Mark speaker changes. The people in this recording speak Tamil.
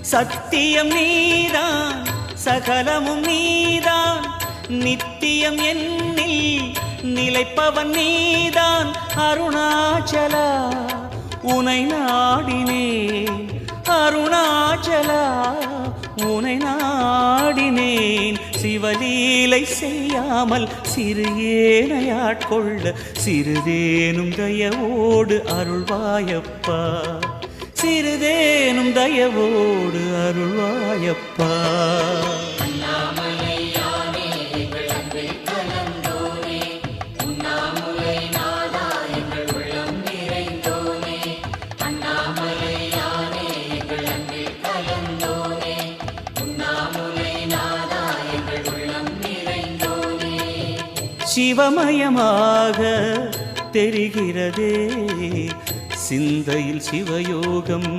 Speaker 1: சத்தியம் நீதான் சகலமும் நீதான் நித்தியம் என்னில் நிலைப்பவன் நீதான் அருணாச்சலா உனை நாடினேன் அருணாச்சலா உனை நாடினேன் சிவலீலை செய்யாமல் சிறு ஏனையாட்கொள்ள சிறிதேனும் தயவோடு அருள்வாயப்பா சிறிதேனும் தயவோடு அருள்வாயப்பா சிவமயமாக தெரிகிறதே சிந்தையில் சிவயோகம்